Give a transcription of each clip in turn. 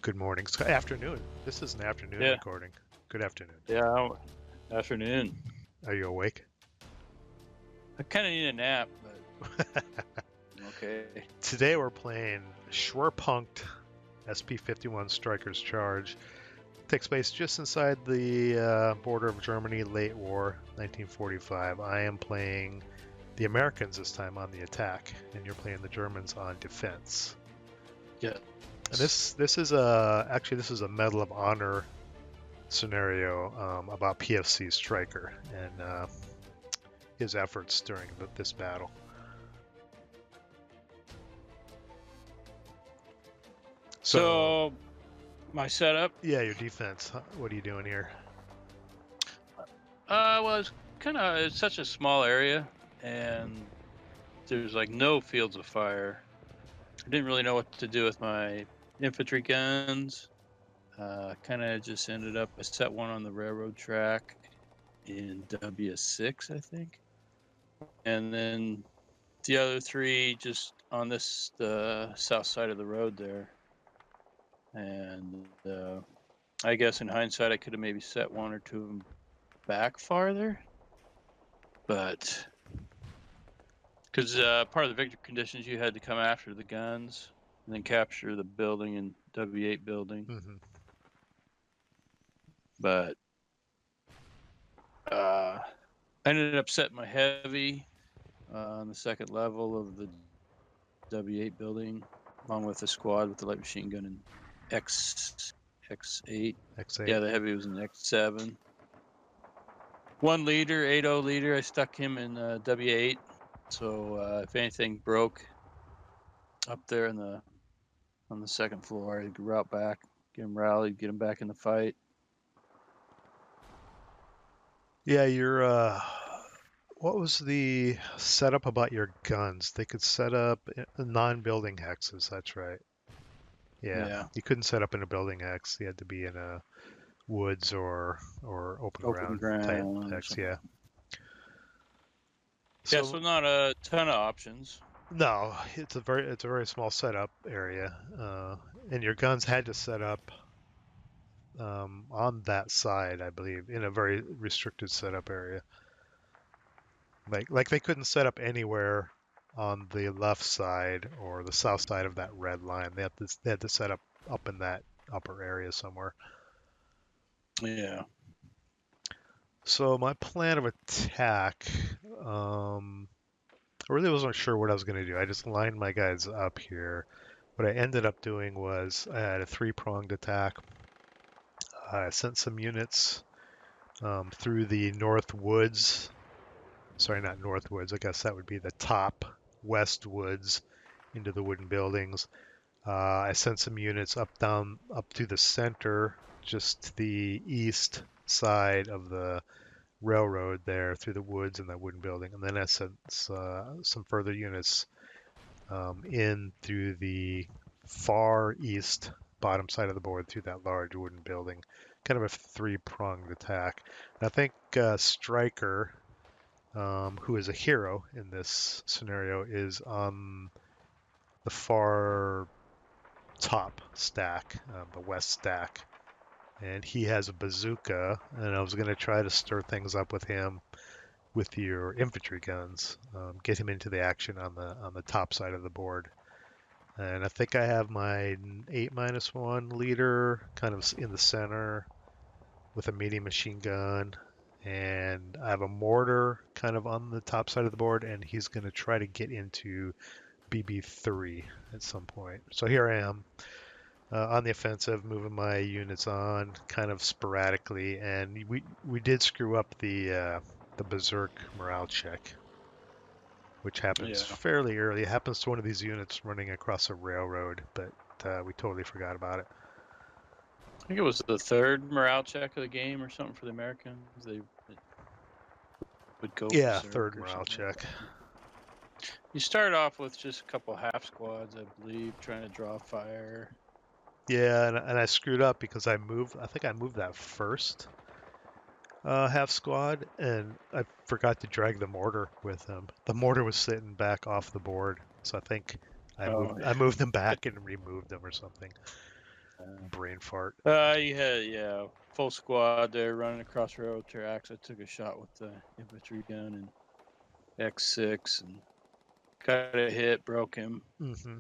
Good morning. It's afternoon. This is an afternoon Yeah. recording. Good afternoon. Yeah, afternoon. Are you awake? I kind of need a nap, but okay. Today we're playing Schwerpunkt SP51 Stryker's Charge. Takes place just inside the border of Germany, late war, 1945. I am playing the Americans this time on the attack, and you're playing the Germans on defense. Yeah. And this is a Medal of Honor scenario about PFC Stryker and his efforts during this battle. So my setup. Yeah, your defense. What are you doing here? Well, it's such a small area, and there's like no fields of fire. I didn't really know what to do with my infantry guns. Kind of just ended up. I set one on the railroad track in W6, I think, and then the other three just on the south side of the road there. And I guess in hindsight, I could have maybe set one or two of them back farther, but because part of the victory conditions, you had to come after the guns and then capture the building in W8 building. Mm-hmm. But I ended up setting my heavy on the second level of the W8 building, along with the squad with the light machine gun in X8. X8. Yeah, the heavy was in X7. One leader, 8.0 leader, I stuck him in W8. So if anything broke up there on the second floor, I'd route back, get him rallied, get him back in the fight. Yeah, what was the setup about your guns? They could set up non-building hexes. That's right. Yeah. You couldn't set up in a building hex. You had to be in a woods or open ground type hex. Yeah. So not a ton of options. No, it's a very small setup area, and your guns had to set up on that side, I believe, in a very restricted setup area. Like they couldn't set up anywhere on the left side or the south side of that red line. They had to set up in that upper area somewhere. Yeah. So my plan of attack, I really wasn't sure what I was going to do. I just lined my guys up here. What I ended up doing was I had a three-pronged attack. I sent some units through the north woods. Sorry, not north woods. I guess that would be the top west woods into the wooden buildings. I sent some units up to the center, just to the east side of the railroad there through the woods and that wooden building. And then I sent some further units in through the far east bottom side of the board through that large wooden building. Kind of a three-pronged attack. And I think Stryker, who is a hero in this scenario, is on the far top stack, the west stack. And he has a bazooka, and I was going to try to stir things up with him with your infantry guns, get him into the action on the top side of the board. And I think I have my 8-1 leader kind of in the center with a medium machine gun, and I have a mortar kind of on the top side of the board, and he's going to try to get into BB3 at some point. So here I am on the offensive, moving my units on kind of sporadically, and we did screw up the berserk morale check, which happens fairly early. It happens to one of these units running across a railroad, but we totally forgot about it. I think it was the third morale check of the game or something for the Americans. They would go. Yeah, third morale check. You start off with just a couple half squads, I believe, trying to draw fire. Yeah, and I screwed up because I think I moved that first half squad, and I forgot to drag the mortar with him. The mortar was sitting back off the board, so I think I moved them back and removed them or something. brain fart. You had full squad there running across railroad tracks. I took a shot with the infantry gun and X6 and got a hit, broke him. Mm-hmm.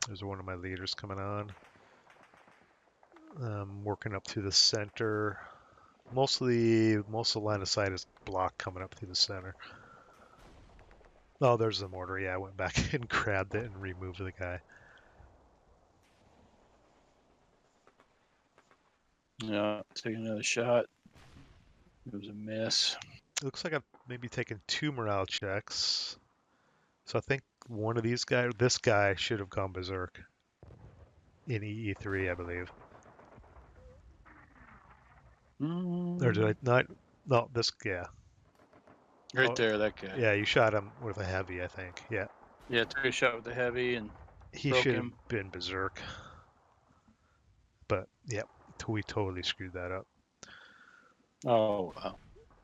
There's one of my leaders coming on. Working up through the center. Most of the line of sight is blocked coming up through the center. Oh, there's the mortar. Yeah, I went back and grabbed it and removed the guy. Yeah, took another shot. It was a miss. It looks like I've maybe taken 2 morale checks. So I think one of these guys, this guy, should have gone berserk in EE3, I believe. Or did I not? No, this, yeah. Right Oh, there, that guy. yeah, you shot him with a heavy, I think. Yeah. Yeah, took a shot with the heavy and He broke should have him. been berserk. But, yeah, we totally screwed that up. Oh, wow.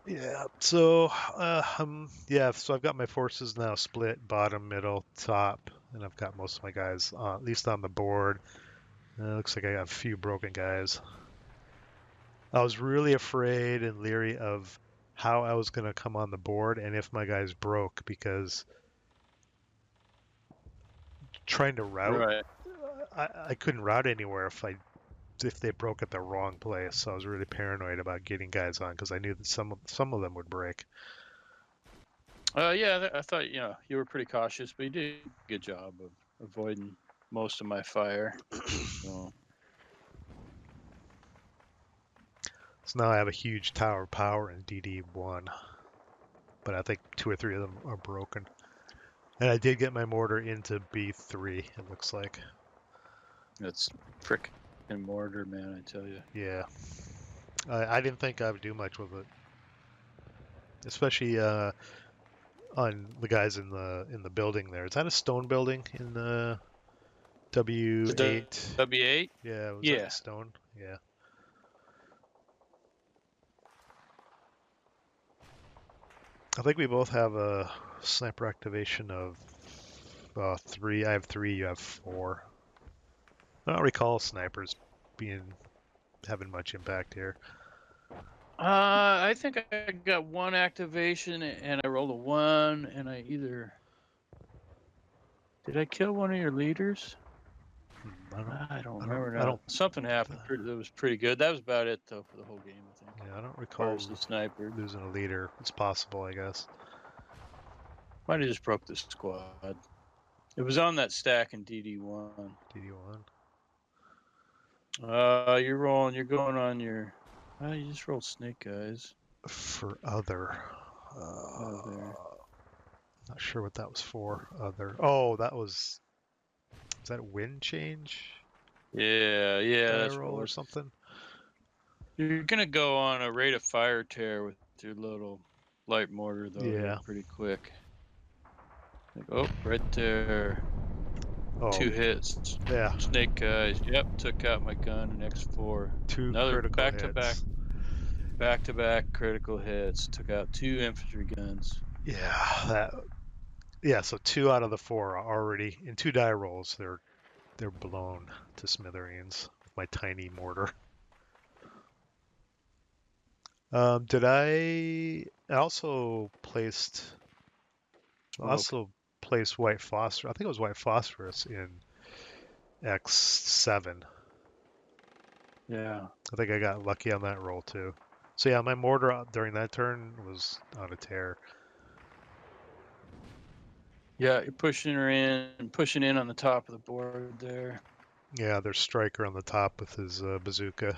Yeah, so so I've got my forces now split bottom, middle, top, and I've got most of my guys at least on the board. Looks like I got a few broken guys. I was really afraid and leery of how I was going to come on the board and if my guys broke because trying to route, Right. I couldn't route anywhere if they broke at the wrong place. So I was really paranoid about getting guys on because I knew that some of them would break. Yeah, I thought you were pretty cautious, but you did a good job of avoiding most of my fire. So So now I have a huge tower of power in DD1, but I think 2 or 3 of them are broken. And I did get my mortar into B3, it looks like. that's frickin' mortar, man, I tell you. Yeah. I didn't think I would do much with it, especially on the guys in the building there. Is that a stone building in the The W8? W8? Yeah, was that Yeah. stone? Yeah. I think we both have a sniper activation of 3. I have 3, you have 4. I don't recall snipers having much impact here. I think I got one activation and I rolled a 1, and did I kill one of your leaders? I don't remember I now. don't. Something happened. That was pretty good. That was about it though for the whole game, I think. Yeah, I don't As far recall as the sniper, losing a leader. It's possible, I guess. might have just broke the squad. It was on that stack in DD1. DD1. You're rolling. You're going on your. You just rolled snake eyes. For other. There. Not sure what that was for. Other. Oh, that was. Is that wind change? Yeah, Die that's what it roll or was. something? You're gonna go on a rate of fire tear with your little light mortar though here Yeah. pretty quick. Oh, right there. Oh, 2 hits. yeah. Snake eyes. Yep, took out my gun and X4. 2 Another critical hits. back to back critical hits. Took out 2 infantry guns. Yeah, that. Yeah, so 2 out of the 4 are already in 2 die rolls. They're blown to smithereens with my tiny mortar. Did I also placed I Smoke. also placed white phosphorus. I think it was white phosphorus in X7. Yeah. I think I got lucky on that roll too. So yeah, my mortar during that turn was on a tear. Yeah, you're pushing in on the top of the board there. Yeah, there's Stryker on the top with his bazooka.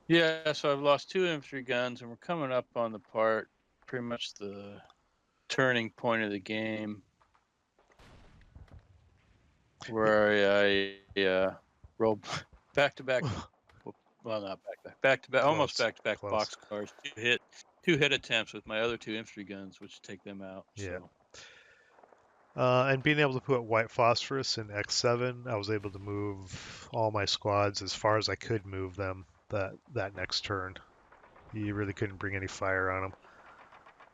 Yeah, so I've lost 2 infantry guns, and we're coming up on the part, pretty much the turning point of the game, where I rolled back to back. Well, not back to back, almost Close, back to back close. boxcars. 2 hit attempts with my other 2 infantry guns, which take them out. Yeah. So And being able to put white phosphorus in X7, I was able to move all my squads as far as I could move them that next turn. You really couldn't bring any fire on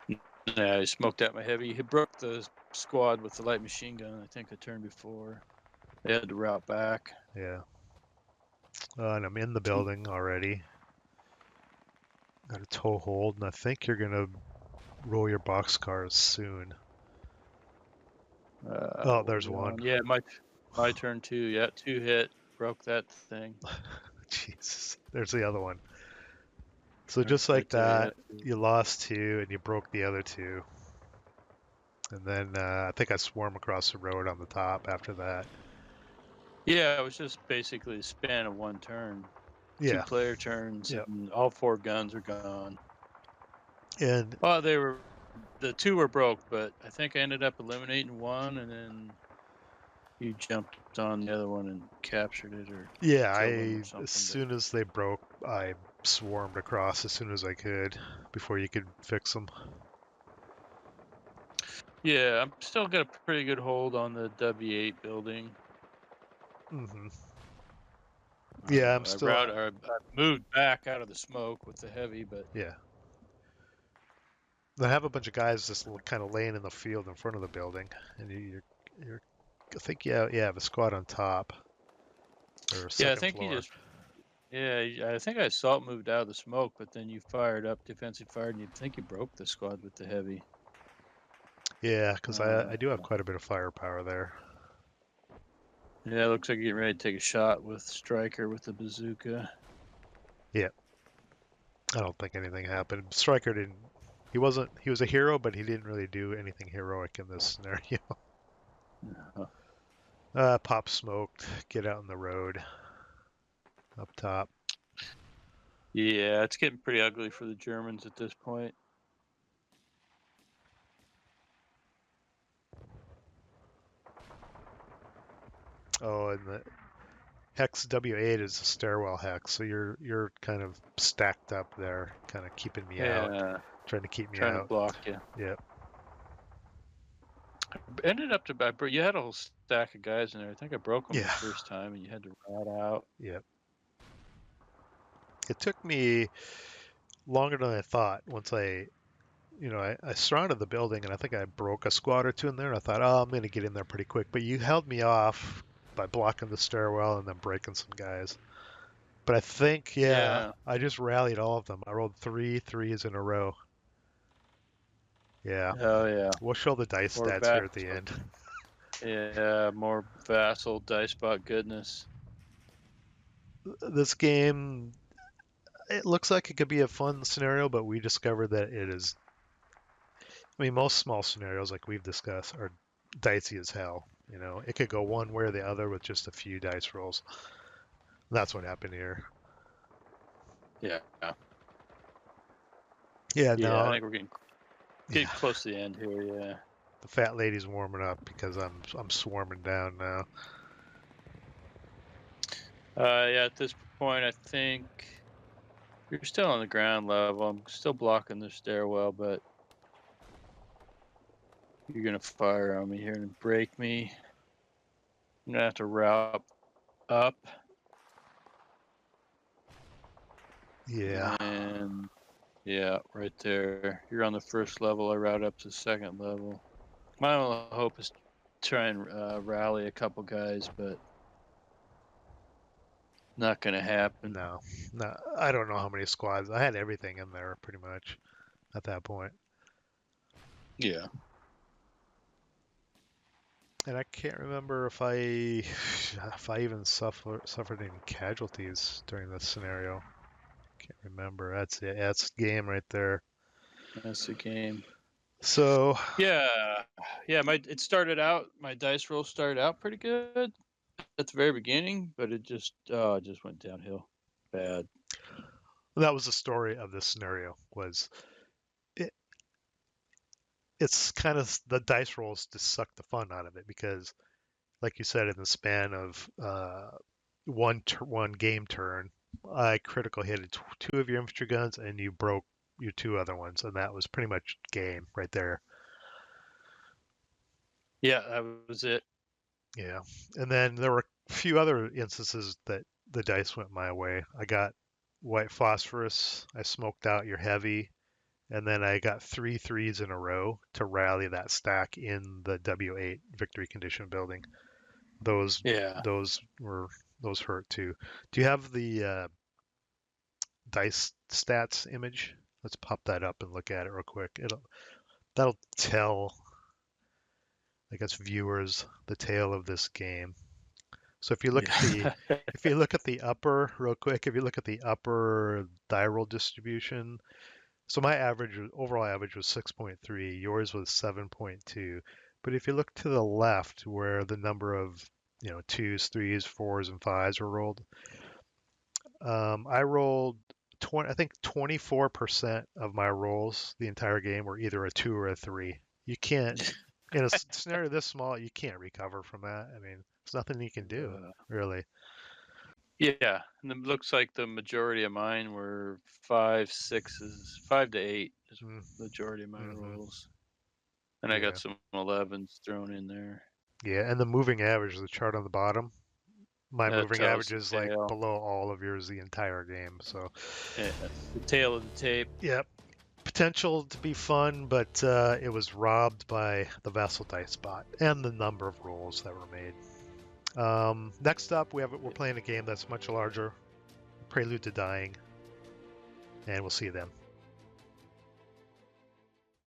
them. Yeah, I smoked out my heavy. He broke the squad with the light machine gun. I think the turn before. They had to route back. Yeah. And I'm in the building already. Got a toe hold, and I think you're gonna roll your boxcars soon. Oh, What are there's we one. on? Yeah, my turn too. Yeah, 2 hit. Broke that thing. Jesus. There's the other one. So just like Right there. that, Yeah. you lost two and you broke the other two. And then I think I swarm across the road on the top after that. Yeah, it was just basically a span of 1 turn. 2 Yeah. player turns, Yep. and all 4 guns are gone. And Well, the 2 were broke, but I think I ended up eliminating 1, and then you jumped on the other one and captured it or yeah, killed him or as something. But soon as they broke, I swarmed across as soon as I could before you could fix them. yeah, I'm still got a pretty good hold on the W8 building. Hmm. Yeah, I'm still. I moved back out of the smoke with the heavy, but Yeah. I have a bunch of guys just kind of laying in the field in front of the building, and you're I think you have a squad on top or yeah, I second think he floor. just I think I saw it moved out of the smoke, but then you fired up defensive fire, and you think you broke the squad with the heavy. Yeah, because I Uh, do have quite a bit of firepower there. yeah, it looks like you're getting ready to take a shot with Stryker with the bazooka. Yeah, I don't think anything happened. Stryker didn't. He wasn't. He was a hero, but he didn't really do anything heroic in this scenario. Uh, Pop smoked. Get out in the road up top. Yeah, it's getting pretty ugly for the Germans at this point. Oh, and the hex W8 is a stairwell hex, so you're kind of stacked up there, kind of keeping me out, Yeah, trying to keep me trying to out. block you. Yep. Ended up you had a whole stack of guys in there. I think I broke them the Yeah. first time, and you had to rat out. Yep. It took me longer than I thought. Once I surrounded the building and I think I broke a squad or two in there. And I thought, oh, I'm going to get in there pretty quick. But you held me off by blocking the stairwell and then breaking some guys. But I think, yeah, Yeah. I just rallied all of them. I rolled three threes in a row. Yeah. Oh yeah. We'll show the dice More stats here at VASL. the end. Yeah, more VASL dicebot goodness. This game, it looks like it could be a fun scenario, but we discovered that it is. I mean, most small scenarios, like we've discussed, are dicey as hell. It could go one way or the other with just a few dice rolls. That's what happened here. Yeah. Yeah, Yeah, I no, think we're getting yeah, close to the end here. Yeah. the fat lady's warming up because I'm swarming down now. Yeah. At this point, I think you're still on the ground level. I'm still blocking the stairwell, but you're gonna fire on me here and break me. I'm gonna have to route up, Yeah, and yeah, right there. You're on the first level. I route up to the second level. My only hope is to try and rally a couple guys, but not gonna happen. no, no. I don't know how many squads. I had everything in there pretty much at that point, Yeah. and I can't remember if I even suffered any casualties during this scenario. Can't remember. That's it. That's game right there. That's the game. So Yeah, yeah. My dice roll started out pretty good at the very beginning, but it just went downhill, bad. that was the story of this scenario. Was it, it's kind of the dice rolls just suck the fun out of it because, like you said, in the span of one game turn, I critical hit two of your infantry guns and you broke your two other ones, and that was pretty much game right there. Yeah, that was it. Yeah, and then there were a few other instances that the dice went my way. I got white phosphorus. I smoked out your heavy, and then I got 3 3s in a row to rally that stack in the W8 victory condition building. Those Yeah. those were those hurt too. Do you have the dice stats image? Let's pop that up and look at it real quick. That'll tell, I guess, viewers the tale of this game. So Yeah. if you look at the upper real quick, if you look at the upper die roll distribution, so my overall average was 6.3, yours was 7.2. But if you look to the left where the number of, twos, threes, fours, and fives were rolled, I rolled 20, I think 24% of my rolls the entire game were either a two or a three. You can't, in a scenario this small, you can't recover from that. I mean, there's nothing you can do, really. Yeah, and it looks like the majority of mine were 5 6s, 5 to 8 is the majority of my Mm-hmm. rolls, and I got Yeah. some 11s thrown in there. Yeah, and the moving average, the chart on the bottom, my That moving tells average the is like tale. below all of yours the entire game. So, Yeah, the tail of the tape. yeah, potential to be fun, but it was robbed by the VASL dice bot and the number of rolls that were made. Next up, we're playing a game that's much larger, Prelude to Dying, and we'll see you then.